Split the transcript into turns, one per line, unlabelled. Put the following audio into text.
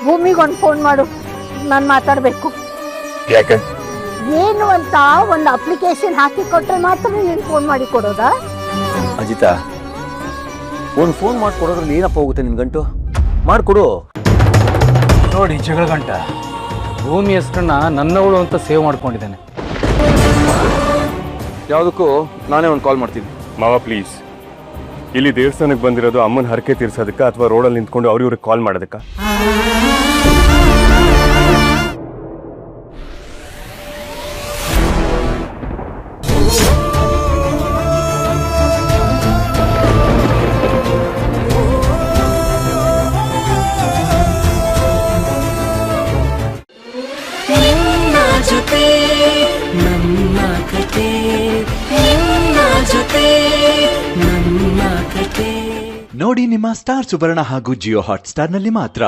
ಭೂಮಿಗೊಂದು phone ಮಾಡು, ನಾನು ಮಾತಾಡಬೇಕು.
ಯಾಕೆ?
ಏನು ಅಂತ ಒಂದು ಅಪ್ಲಿಕೇಶನ್ ಹಾಕಿ ಕೊಟ್ಟರೆ ಮಾತ್ರ ನೀನು ಫೋನ್ ಮಾಡಿ ಕೊಡೋದಾ?
ಅಜಿತಾ, ಒಂದು ಫೋನ್ ಮಾಡಿಕೊಡೋದ್ರಲ್ಲಿ ಏನಪ್ಪ ಹೋಗುತ್ತೆ ನಿನ್ ಗಂಟು? ಮಾಡಿಕೊಡು.
ನೋಡಿ ಜಗಳ ಗಂಟ ಭೂಮಿ ಹೆಸರನ್ನ ನನ್ನವಳು ಅಂತ ಸೇವ್ ಮಾಡ್ಕೊಂಡಿದ್ದೇನೆ.
ಯಾವುದಕ್ಕೂ ನಾನೇ ಒಂದು ಕಾಲ್ ಮಾಡ್ತೀನಿ.
ಮಾವ ಪ್ಲೀಸ್, ಇಲ್ಲಿ ದೇವಸ್ಥಾನಕ್ಕೆ ಬಂದಿರೋದು ಅಮ್ಮನ ಹರಕೆ ತೀರ್ಸೋದಕ್ಕ ಅಥವಾ ರೋಡಲ್ಲಿ ನಿಂತ್ಕೊಂಡು ಅವ್ರಿವ್ರಿಗೆ ಕಾಲ್ ಮಾಡೋದಕ್ಕ?
ನೋಡಿ ನಿಮ್ಮ ಸ್ಟಾರ್ ಸುವರ್ಣ ಹಾಗೂ ಜಿಯೋ ಹಾಟ್ ಸ್ಟಾರ್ ನಲ್ಲಿ ಮಾತ್ರ.